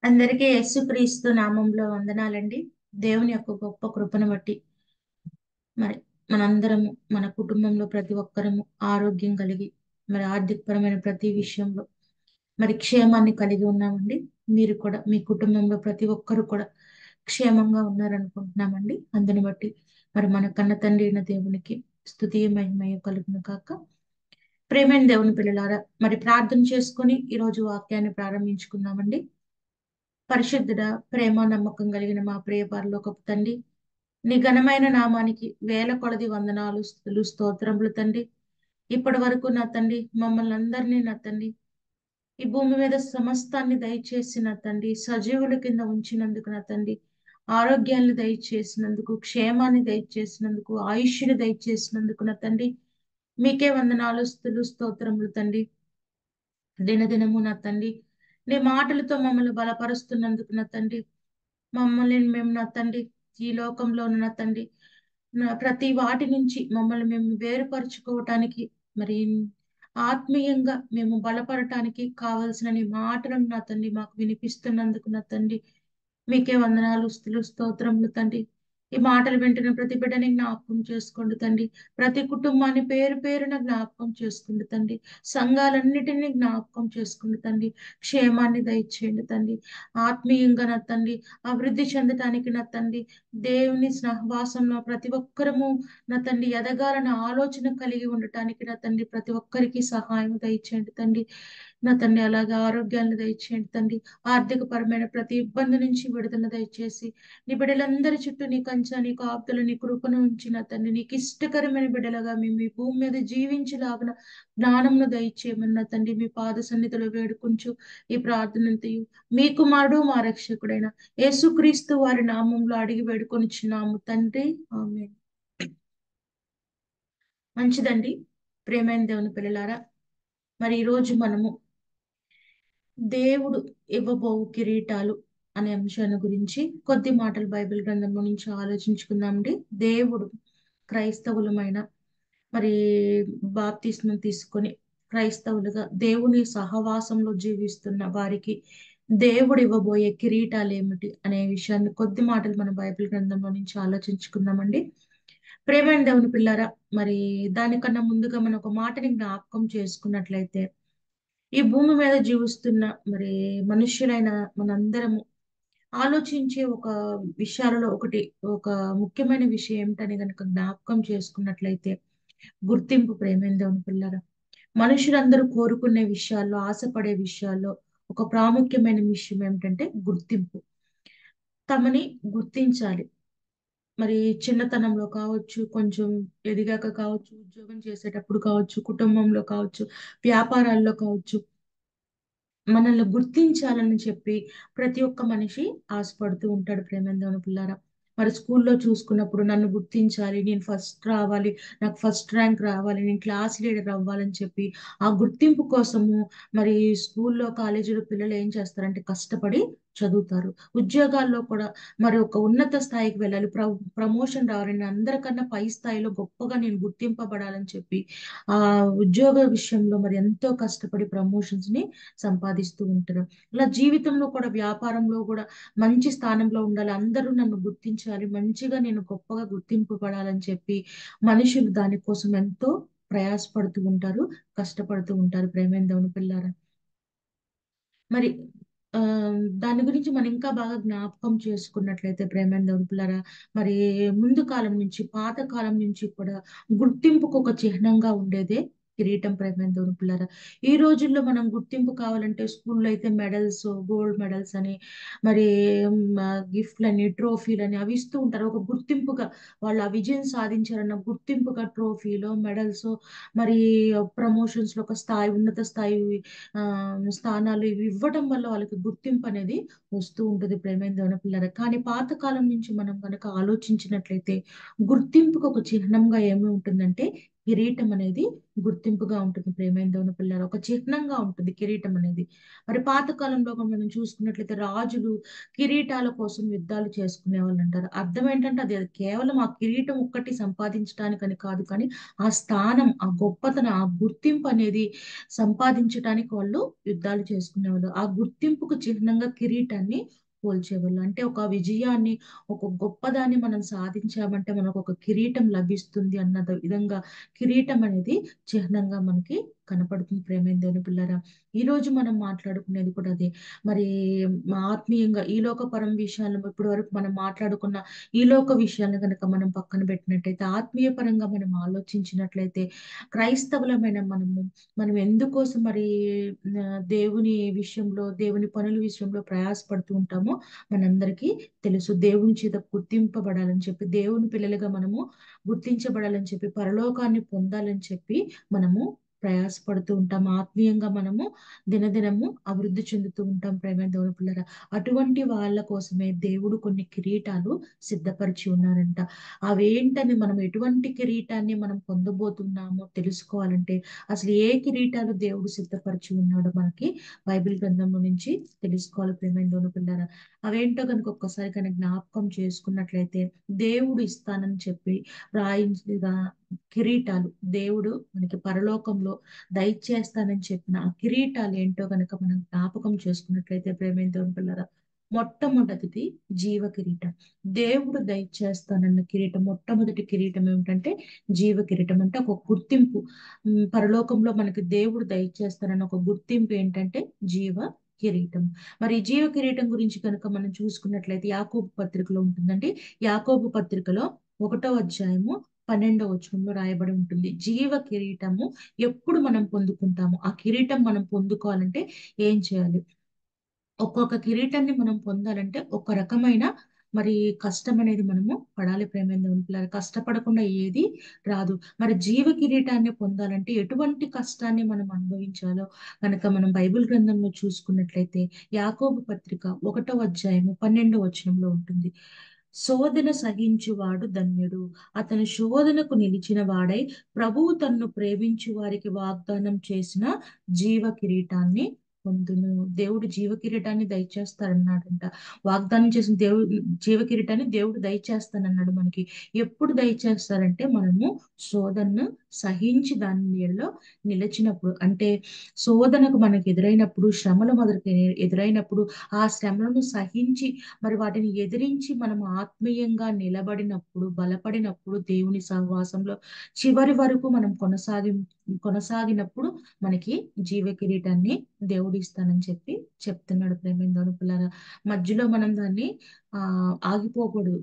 అందరికీ యేసుక్రీస్తు నామంలో వందనాలండి. దేవుని యొక్క గొప్ప కృపను బట్టి మరి మనందరము మన కుటుంబంలో ప్రతి ఒక్కరము ఆరోగ్యం కలిగి మరి ఆర్థికపరమైన ప్రతి విషయంలో మరి క్షేమాన్ని కలిగి ఉన్నామండి. మీరు కూడా మీ కుటుంబంలో ప్రతి ఒక్కరు కూడా క్షేమంగా ఉన్నారనుకుంటున్నామండి. అందుని బట్టి మరి మన కన్న తండ్రి అయిన దేవునికి స్తుతి మహిమయ కలుగును కాక. ప్రేమైన దేవుని పిల్లలారా, మరి ప్రార్థన చేసుకొని ఈరోజు వాక్యాన్ని ప్రారంభించుకుందామండి. పరిశుద్ధుడ, ప్రేమ నమ్మకం కలిగిన మా ప్రియ పరలోకపు తండ్రి, నీ ఘనమైన నామానికి వేల కొలది వందనాలు, స్తుతులు, స్తోత్రములు తండ్రి. ఇప్పటి వరకు నా తండ్రి మమ్మల్ని అందరినీ నా తండ్రి ఈ భూమి మీద సమస్తాన్ని దయచేసి నా తండ్రి సజీవుల కింద ఉంచినందుకు నా తండ్రి ఆరోగ్యాన్ని దయచేసినందుకు, క్షేమాన్ని దయచేసినందుకు, ఆయుష్ని దయచేసినందుకు నా తండ్రి మీకే వందనాలు, స్తుతులు, స్తోత్రములు తండ్రి. దినదినము నా తండ్రి నీ మాటలతో మమ్మల్ని బలపరుస్తున్నందుకు నా తండ్రి, మమ్మల్ని మేము నా తండ్రి ఈ లోకంలో ఉన్న నా తండ్రి ప్రతి వాటి నుంచి మమ్మల్ని మేము వేరుపరుచుకోవటానికి మరి ఆత్మీయంగా మేము బలపడటానికి కావలసిన నీ మాటలను నా తండ్రి మాకు వినిపిస్తున్నందుకు నా తండ్రి మీకే వందనాలు, స్తుతులు, స్తోత్రములు తండ్రి. ఈ మాటలు వింటున్న ప్రతి బిడ్డని జ్ఞాపకం చేసుకోండి తండ్రి. ప్రతి కుటుంబాన్ని పేరు పేరున జ్ఞాపకం చేసుకోండి తండ్రి. సంఘాలన్నిటినీ జ్ఞాపకం చేసుకోండి తండ్రి. క్షేమాన్ని దయచేయండి తండ్రి. ఆత్మీయంగా నా తండ్రి అభివృద్ధి చెందటానికి నా తండ్రి దేవుని సహవాసంలో ప్రతి ఒక్కరము నా తండ్రి ఎదగాలన్న ఆలోచన కలిగి ఉండటానికి నా తండ్రి ప్రతి ఒక్కరికి సహాయం దయచేయండి తండ్రి. నా తండ్రి అలాగే ఆరోగ్యాన్ని దయచేయండి తండ్రి. ఆర్థిక పరమైన ప్రతి ఇబ్బంది నుంచి విడుదల దయచేసి నీ బిడ్డలందరి చుట్టూ నీ కంచె, నీ కాపుదలు, నీ కృపను ఉంచిన తండ్రి నీకు ఇష్టకరమైన బిడ్డలుగా మేము ఈ భూమి మీద జీవించలాగిన జ్ఞానమును దయచేయమని నా తండ్రి మీ పాద సన్నిధిలో వేడుకుంటూ ఈ ప్రార్థనంతయు మీ కుమారుడు మా రక్షకుడైన యేసుక్రీస్తు వారి నామంలో అడిగి వేడుకొనిచున్నాము తండ్రి. ఆమేన్. మంచిదండి. ప్రేమైన దేవుని పిల్లలారా, మరి ఈ రోజు మనము దేవుడు ఇవ్వబోవు కిరీటాలు అనే అంశాన్ని గురించి కొద్ది మాటలు బైబిల్ గ్రంథంలో నుంచి ఆలోచించుకుందామండి. దేవుడు క్రైస్తవులమైన మరి బాప్తిస్మం తీసుకొని క్రైస్తవులుగా దేవుని సహవాసంలో జీవిస్తున్న వారికి దేవుడు ఇవ్వబోయే కిరీటాలు ఏమిటి అనే విషయాన్ని కొద్ది మాటలు మన బైబిల్ గ్రంథంలో నుంచి ఆలోచించుకుందామండి. ప్రేమైన దేవుని పిల్లారా, మరి దానికన్నా ముందుగా మనం ఒక మాటని జ్ఞాపకం చేసుకున్నట్లయితే ఈ భూమి మీద జీవిస్తున్న మరి మనుష్యులైన మనందరము ఆలోచించే ఒక విషయాలలో ఒకటి, ఒక ముఖ్యమైన విషయం ఏమిటని గనక జ్ఞాపకం చేసుకున్నట్లయితే గుర్తింపు. ప్రేమైన దేవుని పిల్లరా, మనుషులందరూ కోరుకునే విషయాల్లో, ఆశపడే విషయాల్లో ఒక ప్రాముఖ్యమైన విషయం ఏమిటంటే గుర్తింపు. తమని గుర్తించాలి. మరి చిన్నతనంలో కావచ్చు, కొంచెం ఎదిగాక కావచ్చు, ఉద్యోగం చేసేటప్పుడు కావచ్చు, కుటుంబంలో కావచ్చు, వ్యాపారాల్లో కావచ్చు, మనల్ని గుర్తించాలని చెప్పి ప్రతి ఒక్క మనిషి ఆశపడుతూ ఉంటాడు. ప్రేమేంద్రను పిల్లారా, మరి స్కూల్లో చూసుకున్నప్పుడు నన్ను గుర్తించాలి, నేను ఫస్ట్ రావాలి, నాకు ఫస్ట్ ర్యాంక్ రావాలి, నేను క్లాస్ లీడర్ అవ్వాలని చెప్పి ఆ గుర్తింపు కోసము మరి స్కూల్లో కాలేజీలో పిల్లలు ఏం చేస్తారంటే కష్టపడి చదువుతారు. ఉద్యోగాల్లో కూడా మరి ఒక ఉన్నత స్థాయికి వెళ్ళాలి, ప్రమోషన్ రావాలి, నేను అందరికన్నా పై స్థాయిలో గొప్పగా నేను గుర్తింపబడాలని చెప్పి ఆ ఉద్యోగ విషయంలో మరి ఎంతో కష్టపడి ప్రమోషన్స్ ని సంపాదిస్తూ ఉంటారు. ఇలా జీవితంలో కూడా, వ్యాపారంలో కూడా మంచి స్థానంలో ఉండాలి, అందరూ నన్ను గుర్తించాలి, మంచిగా నేను గొప్పగా గుర్తింపబడాలని చెప్పి మనుషులు దానికోసం ఎంతో ప్రయాసపడుతూ ఉంటారు, కష్టపడుతూ ఉంటారు. ప్రేమైన దేవుని పిల్లారా, మరి ఆ దాని గురించి మనం ఇంకా బాగా జ్ఞాపకం చేసుకున్నట్లయితే ప్రేమైన దేవుని పిల్లారా, మరి ముందు కాలం నుంచి, పాత కాలం నుంచి కూడా గుర్తింపుకు ఒక చిహ్నంగా ఉండేదే కిరీటం. ప్రేమైన దేవుని పిల్లారా, ఈ రోజుల్లో మనం గుర్తింపు కావాలంటే స్కూల్లో అయితే మెడల్స్, గోల్డ్ మెడల్స్ అని మరి గిఫ్ట్లని, ట్రోఫీలని అవి ఇస్తూ ఉంటారు. ఒక గుర్తింపుగా వాళ్ళు ఆ విజయం సాధించారన్న గుర్తింపుగా ట్రోఫీలో, మెడల్స్, మరి ప్రమోషన్స్ లో ఒక స్థాయి, ఉన్నత స్థాయి ఆ స్థానాలు ఇవి ఇవ్వడం వల్ల వాళ్ళకి గుర్తింపు అనేది వస్తూ ఉంటుంది. ప్రేమైన దేవుని పిల్లలు, కానీ పాతకాలం నుంచి మనం కనుక ఆలోచించినట్లయితే గుర్తింపుకు ఒక చిహ్నంగా ఏమి ఉంటుందంటే కిరీటం అనేది గుర్తింపుగా ఉంటుంది. ప్రేమైన దేవుని పిల్లలు, ఒక చిహ్నంగా ఉంటుంది కిరీటం అనేది. మరి పాతకాలంలో కూడా మనం చూసుకున్నట్లయితే రాజులు కిరీటాల కోసం యుద్ధాలు చేసుకునే వాళ్ళు అంటారు. అర్థం ఏంటంటే అది కేవలం ఆ కిరీటం ఒక్కటి సంపాదించడానికని కాదు, కానీ ఆ స్థానం, ఆ గొప్పతనం, ఆ గుర్తింపు అనేది సంపాదించడానికి వాళ్ళు యుద్ధాలు చేసుకునేవాళ్ళు. ఆ గుర్తింపుకు చిహ్నంగా కిరీటాన్ని పోల్చేవాళ్ళు. అంటే ఒక విజయాన్ని, ఒక గొప్పదాన్ని మనం సాధించామంటే మనకు ఒక కిరీటం లభిస్తుంది అన్న విధంగా కిరీటం అనేది చిహ్నంగా మనకి కనపడుతుంది. ప్రేమైన దేవుని పిల్లరా, ఈ రోజు మనం మాట్లాడుకునేది కూడా అదే. మరి ఆత్మీయంగా ఈ లోకపరం విషయాలను ఇప్పటి వరకు మనం మాట్లాడుకున్న ఈ లోక విషయాలను కనుక మనం పక్కన పెట్టినట్లయితే, ఆత్మీయ పరంగా మనం ఆలోచించినట్లయితే, క్రైస్తవులమైన మనం ఎందుకోసం మరి దేవుని విషయంలో, దేవుని పనుల విషయంలో ప్రయాసపడుతూ ఉంటామో మనందరికీ తెలుసు. దేవుని చేత గుర్తింపబడాలని చెప్పి, దేవుని పిల్లలుగా మనము గుర్తించబడాలని చెప్పి, పరలోకాన్ని పొందాలని చెప్పి మనము ప్రయాసపడుతూ ఉంటాం. ఆత్మీయంగా మనము దినదినము అభివృద్ధి చెందుతూ ఉంటాం. ప్రేమ దేవుని పిల్లరా, అటువంటి వాళ్ళ కోసమే దేవుడు కొన్ని కిరీటాలు సిద్ధపరిచి ఉన్నారంట. అవేంటని, మనం ఎటువంటి కిరీటాన్ని మనం పొందబోతున్నామో తెలుసుకోవాలంటే, అసలు ఏ కిరీటాలు దేవుడు సిద్ధపరిచి ఉన్నాడో మనకి బైబిల్ గ్రంథంలో నుంచి తెలుసుకోవాలి. ప్రేమ దేవుని పిల్లరా, అవేంటో కనుక ఒక్కసారి కనుక జ్ఞాపకం చేసుకున్నట్లయితే, దేవుడు ఇస్తానని చెప్పి రాయించిన కిరీటాలు, దేవుడు మనకి పరలోకంలో దయచేస్తానని చెప్పిన ఆ కిరీటాలు ఏంటో కనుక మనం జ్ఞాపకం చేసుకున్నట్లయితే, ప్రేమ దేవుని పిల్లరా, మొట్టమొదటిది జీవ కిరీటం. దేవుడు దయచేస్తానన్న కిరీటం, మొట్టమొదటి కిరీటం ఏమిటంటే జీవ కిరీటం. అంటే ఒక గుర్తింపు. పరలోకంలో మనకి దేవుడు దయచేస్తానన్న ఒక గుర్తింపు ఏంటంటే జీవ కిరీటం. మరి ఈ జీవ కిరీటం గురించి కనుక మనం చూసుకున్నట్లయితే యాకోబు పత్రికలో ఉంటుందండి. యాకోబు పత్రికలో 1వ అధ్యాయము 12వ వచనంలో రాయబడి ఉంటుంది. జీవ కిరీటము ఎప్పుడు మనం పొందుకుంటాము, ఆ కిరీటం మనం పొందుకోవాలంటే ఏం చేయాలి? ఒక్కొక్క కిరీటాన్ని మనం పొందాలంటే ఒక రకమైన మరి కష్టం అనేది మనము పడాలి. ప్రేమైన పిల్లలు, కష్టపడకుండా ఏది రాదు. మరి జీవ కిరీటాన్ని పొందాలంటే ఎటువంటి కష్టాన్ని మనం అనుభవించాలో కనుక మనం బైబిల్ గ్రంథంలో చూసుకున్నట్లయితే, యాకోబు పత్రిక 1వ అధ్యాయము 12వ వచనంలో ఉంటుంది. శోధన సహించువాడు ధన్యుడు, అతను శోధనకు నిలిచిన వాడై ప్రభువు తన్ను ప్రేమించు వారికి వాగ్దానం చేసిన జీవ కిరీటాన్ని పొందును. దేవుడు జీవ కిరీటాన్ని దయచేస్తాడన్నాడంట. వాగ్దానం చేసిన దేవుడు జీవ కిరీటాన్ని దేవుడు దయచేస్తానన్నాడు మనకి. ఎప్పుడు దయచేస్తారంటే, మనము శోధనను సహించి దాని నీడలో నిలిచినప్పుడు. అంటే శోధనకు మనకు ఎదురైనప్పుడు, శ్రమలు మనకి ఎదురైనప్పుడు, ఆ శ్రమలను సహించి మరి వాటిని ఎదిరించి మనం ఆత్మీయంగా నిలబడినప్పుడు, బలపడినప్పుడు, దేవుని సహవాసంలో చివరి వరకు మనం కొనసాగినప్పుడు మనకి జీవ కిరీటాన్ని దేవుడు ఇస్తానని చెప్పి చెప్తున్నాడు. ప్రేమిందోడు పిల్లల, మధ్యలో మనం దాన్ని ఆగిపోకూడదు.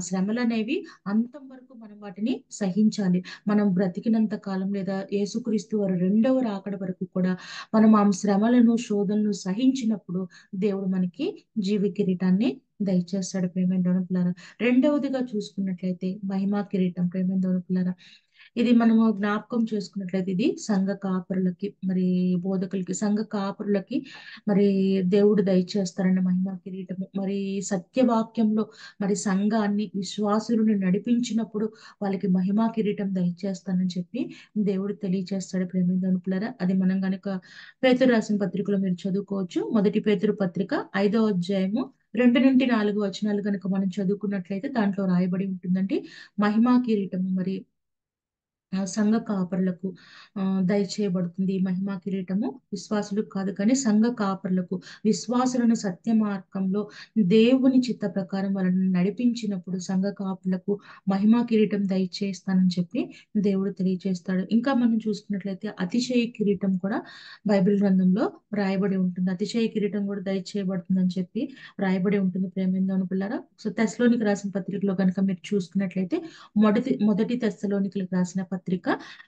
శ్రమలు అనేవి అంతం వరకు మనం వాటిని సహించాలి. మనం బ్రతికినంత కాలం, లేదా యేసుక్రీస్తు వారు రెండవ రాకడ వరకు కూడా మనం ఆ శ్రమలను, శోధనలు సహించినప్పుడు దేవుడు మనకి జీవ కిరీటాన్ని దయచేస్తాడు. ప్రేమైన పిల్లరా, రెండవదిగా చూసుకున్నట్లయితే మహిమా కిరీటం. ప్రేమైన పిల్లరా, ఇది మనము జ్ఞాపకం చేసుకున్నట్లయితే, ఇది సంఘ కాపరులకి, మరి బోధకులకి, సంఘ కాపరులకి మరి దేవుడు దయచేస్తారన్న మహిమా కిరీటము. మరి సత్యవాక్యంలో మరి సంఘాన్ని, విశ్వాసులను నడిపించినప్పుడు వాళ్ళకి మహిమా కిరీటం దయచేస్తానని చెప్పి దేవుడు తెలియచేస్తాడు. ప్రేమికులారా, అది మనం గనుక పేతురు రాసిన పత్రికలో మీరు చదువుకోవచ్చు. మొదటి పేతురు పత్రిక 5వ అధ్యాయము 2 నుండి 4 వచనాలు కనుక మనం చదువుకున్నట్లయితే దాంట్లో రాయబడి ఉంటుందండి. మహిమా కిరీటము మరి సంఘ కాపరులకు దయచేయబడుతుంది. ఈ మహిమా కిరీటము విశ్వాసులకు కాదు, కానీ సంఘ కాపరులకు, విశ్వాసులను సత్య మార్గంలో దేవుని చిత్త ప్రకారం వాళ్ళని నడిపించినప్పుడు సంఘ కాపులకు మహిమా కిరీటం దయచేస్తానని చెప్పి దేవుడు తెలియజేస్తాడు. ఇంకా మనం చూసుకున్నట్లయితే అతిశయ కిరీటం కూడా బైబిల్ గ్రంథంలో రాయబడి ఉంటుంది. అతిశయ కిరీటం కూడా దయచేయబడుతుందని చెప్పి రాయబడి ఉంటుంది. ప్రేమిందో పిల్లరా, సో తెస్సలోనికి రాసిన పత్రికలో కనుక మీరు చూసుకున్నట్లయితే, మొదటి తెస్సలోనికలకు రాసిన పత్రిక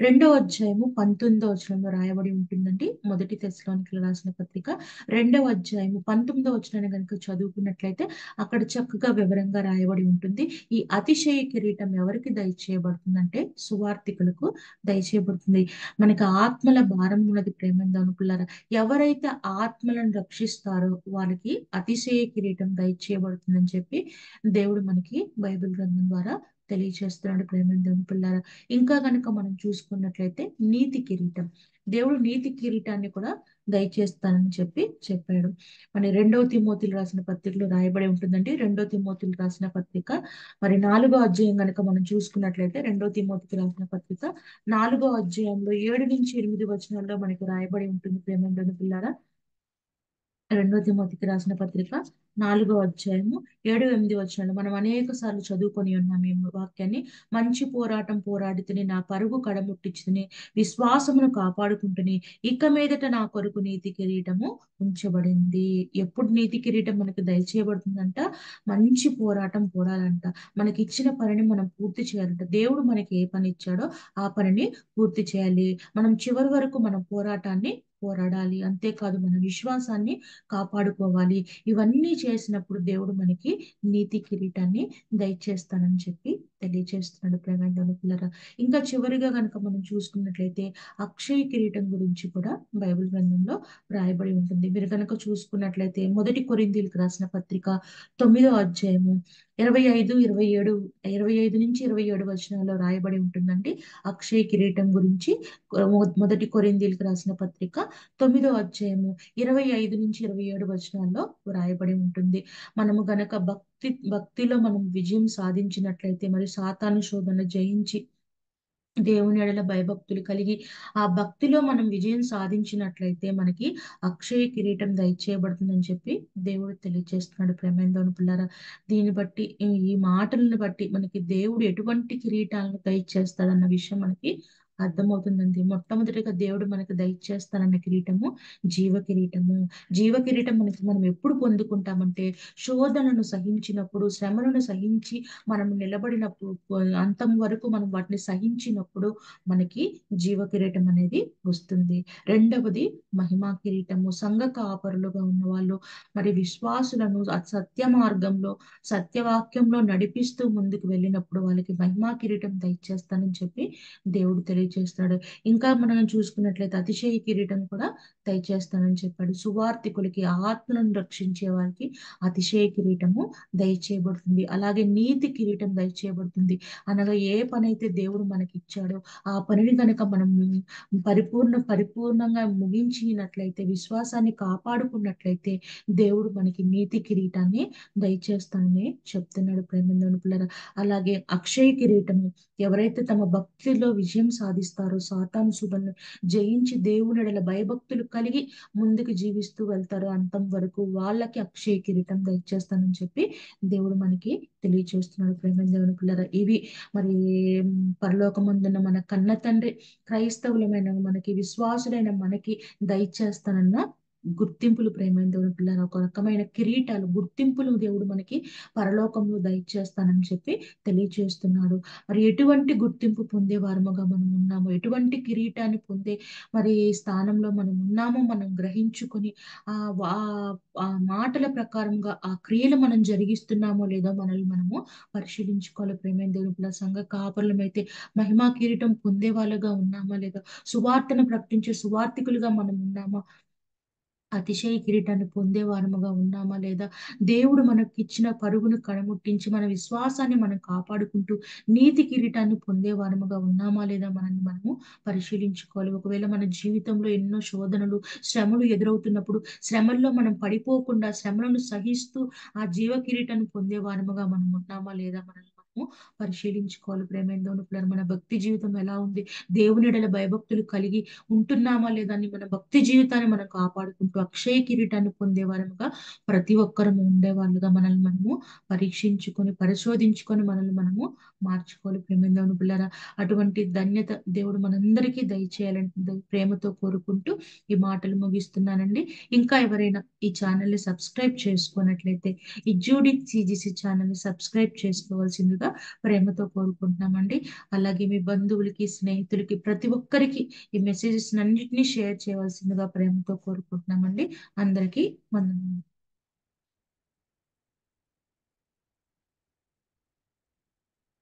2వ అధ్యాయము 19వ వచనంలో రాయబడి ఉంటుందండి. మొదటి తెస్సలోనికలకు రాసిన పత్రిక 2వ అధ్యాయము 19వ వచనాన్ని కనుక చదువుకున్నట్లయితే అక్కడ చక్కగా వివరంగా రాయబడి ఉంటుంది. ఈ అతిశయ కిరీటం ఎవరికి దయచేయబడుతుందంటే సువార్థికులకు దయచేయబడుతుంది. మనకి ఆత్మల భారం ఉన్నది. ప్రేమంగా అనుకున్నారా, ఎవరైతే ఆత్మలను రక్షిస్తారో వాళ్ళకి అతిశయ కిరీటం దయచేయబడుతుందని చెప్పి దేవుడు మనకి బైబిల్ గ్రంథం ద్వారా తెలియచేస్తున్నాడు ప్రేమ దేవుని పిల్లారా. ఇంకా కనుక మనం చూసుకున్నట్లయితే నీతి కిరీటం, దేవుడు నీతి కిరీటాన్ని కూడా దయచేస్తానని చెప్పాడు. మరి 2వ తిమోతిలు రాసిన పత్రికలో రాయబడి ఉంటుందండి. 2వ తిమోతిలు రాసిన పత్రిక మరి 4వ అధ్యాయం కనుక మనం చూసుకున్నట్లయితే 2వ తిమోతికి రాసిన పత్రిక 4వ అధ్యాయంలో 7 నుంచి 8 వచనాల్లో మనకి రాయబడి ఉంటుంది ప్రేమ దేవుని పిల్లారా. 2వ తిమోతికి రాసిన పత్రిక 4వ అధ్యాయము 7, 8 వచనాలు మనం అనేక సార్లు చదువుకొని ఉన్నాం ఈ వాక్యాన్ని. మంచి పోరాటం పోరాడితిని, నా పరుగు కడముట్టించుకుని, విశ్వాసమును కాపాడుకుంటుని, ఇక మీదట నా కొరకు నీతి కిరీటము ఉంచబడింది. ఎప్పుడు నీతి కిరీటం మనకు దయచేయబడుతుందంట? మంచి పోరాటం పోరాడంట. మనకి ఇచ్చిన పనిని మనం పూర్తి చేయాలంట. దేవుడు మనకి ఏ పని ఇచ్చాడో ఆ పనిని పూర్తి చేయాలి. మనం చివరి వరకు మనం పోరాటాన్ని పోరాడాలి. అంతేకాదు మన విశ్వాసాన్ని కాపాడుకోవాలి. ఇవన్నీ చేసినప్పుడు దేవుడు మనకి నీతి కిరీటాన్ని దయచేస్తానని తెలియచేస్తున్నాడు ప్రేమ పిల్లరా. ఇంకా చివరిగా కనుక మనం చూసుకున్నట్లయితే అక్షయ కిరీటం గురించి కూడా బైబిల్ గ్రంథంలో రాయబడి ఉంటుంది. మీరు కనుక చూసుకున్నట్లయితే 1 కొరింథీయులకు రాసిన పత్రిక 9వ అధ్యాయము 25, 27 రాయబడి ఉంటుందండి. అక్షయ కిరీటం గురించి 1 కొరింథీయులకు రాసిన పత్రిక 9వ అధ్యాయము 25 నుంచి 27 వ్రాయబడి ఉంటుంది. మనము గనక భక్తిలో మనం విజయం సాధించినట్లయితే, మరి సాతాను శోధన జయించి దేవుని ఎడల భయభక్తులు కలిగి ఆ భక్తిలో మనం విజయం సాధించినట్లయితే మనకి అక్షయ కిరీటం దయచేయబడుతుందని దేవుడు తెలియజేస్తున్నాడు ప్రేమేందోని పిల్లరా. దీన్ని బట్టి ఈ మాటలను బట్టి మనకి దేవుడు ఎటువంటి కిరీటాలను దయచేస్తాడన్న విషయం మనకి అర్థమవుతుందండి. మొట్టమొదటిగా దేవుడు మనకు దయచేస్తానన్న కిరీటము జీవ కిరీటము. జీవ కిరీటం మనం ఎప్పుడు పొందుకుంటామంటే శోధనను సహించినప్పుడు, శ్రమలను సహించి మనం నిలబడినప్పుడు, అంతం వరకు మనం వాటిని సహించినప్పుడు మనకి జీవ కిరీటం అనేది వస్తుంది. రెండవది మహిమా కిరీటము. సంఘ కాపరులుగా ఉన్న వాళ్ళు మరి విశ్వాసులను సత్య మార్గంలో సత్యవాక్యంలో నడిపిస్తూ ముందుకు వెళ్ళినప్పుడు వాళ్ళకి మహిమా కిరీటం దయచేస్తానని దేవుడు తెలియజేస్తాడు. ఇంకా మనం చూసుకున్నట్లయితే అతిశయ కిరీటం కూడా దయచేస్తానని చెప్పాడు. సువార్థికులకి, ఆత్మలను రక్షించే వారికి అతిశయ కిరీటము దయచేయబడుతుంది. అలాగే నీతి కిరీటం దయచేయబడుతుంది. అనగా ఏ పని అయితే దేవుడు మనకి ఇచ్చాడో ఆ పనిని కనుక మనం పరిపూర్ణంగా ముగించినట్లయితే, విశ్వాసాన్ని కాపాడుకున్నట్లయితే దేవుడు మనకి నీతి కిరీటాన్ని దయచేస్తానని చెప్తున్నాడు ప్రేమిందని పిల్లరా. అలాగే అక్షయ కిరీటము, ఎవరైతే తమ భక్తిలో విజయం సాధిస్తారో, సాతాను శుభను జయించి దేవుని ఎడల భయభక్తులు కలిగి ముందుకు జీవిస్తూ వెళ్తారో అంతం వరకు, వాళ్ళకి అక్షయ కిరీటం దయచేస్తానని దేవుడు మనకి తెలియచేస్తున్నాడు ప్రేమ దేవుని పిల్లరా. ఇవి మరి పరలోకమందున్న మన కన్న తండ్రి క్రైస్తవులమైన మనకి, విశ్వాసులైన మనకి దయచేస్తానన్న గుర్తింపులు ప్రేమైన దేవుని పిల్లల, ఒక రకమైన కిరీటాలు, గుర్తింపులు దేవుడు మనకి పరలోకంలో దయచేస్తానని తెలియచేస్తున్నాడు. మరి ఎటువంటి గుర్తింపు పొందే వారముగా మనం ఉన్నామో, ఎటువంటి కిరీటాన్ని పొందే మరి స్థానంలో మనం ఉన్నామో మనం గ్రహించుకొని ఆ ఆ మాటల ప్రకారంగా ఆ క్రియలు మనం జరిగిస్తున్నామో లేదో మనల్ని మనము పరిశీలించుకోవాలి ప్రేమైన దేవుని పిల్లల. సంఘ కాపరులమైతే మహిమా కిరీటం పొందే వాళ్ళుగా ఉన్నామా లేదా, సువార్తను ప్రకటించే సువార్థికులుగా మనం ఉన్నామా, అతిశయ కిరీటాన్ని పొందే వారముగా ఉన్నామా లేదా, దేవుడు మనకి ఇచ్చిన పరుగును కడముట్టించి మన విశ్వాసాన్ని మనం కాపాడుకుంటూ నీతి కిరీటాన్ని పొందే వారముగా ఉన్నామా లేదా మనల్ని మనము పరిశీలించుకోవాలి. ఒకవేళ మన జీవితంలో ఎన్నో శోధనలు, శ్రమలు ఎదురవుతున్నప్పుడు శ్రమల్లో మనం పడిపోకుండా శ్రమలను సహిస్తూ ఆ జీవ కిరీటాన్ని పొందే వారముగా మనం ఉన్నామా లేదా మనల్ని మనము పరిశీలించుకోవాలి ప్రేమైన దేవుని పిల్లలు. మన భక్తి జీవితం ఎలా ఉంది, దేవుని ఎడల భయభక్తులు కలిగి ఉంటున్నామా లేదా అని మన భక్తి జీవితాన్ని మనం కాపాడుకుంటూ అక్షయ కిరీటాన్ని పొందేవారముగా ప్రతి ఒక్కరము ఉండేవాళ్ళుగా మనల్ని మనము పరీక్షించుకొని, పరిశోధించుకొని మనల్ని మనము మార్చుకోవాలి ప్రేమేందవుని పిల్లరా. అటువంటి ధన్యత దేవుడు మనందరికీ దయచేయాలని ప్రేమతో కోరుకుంటూ ఈ మాటలు ముగిస్తున్నానండి. ఇంకా ఎవరైనా ఈ ఛానల్ని సబ్స్క్రైబ్ చేసుకున్నట్లయితే ఈ జూడి సిజిసి ఛానల్ని సబ్స్క్రైబ్ చేసుకోవాల్సిందిగా ప్రేమతో కోరుకుంటున్నామండి. అలాగే మీ బంధువులకి, స్నేహితులకి, ప్రతి ఒక్కరికి ఈ మెసేజెస్ అన్నిటినీ షేర్ చేయవలసిందిగా ప్రేమతో కోరుకుంటున్నామండి. అందరికీ వందనాలు.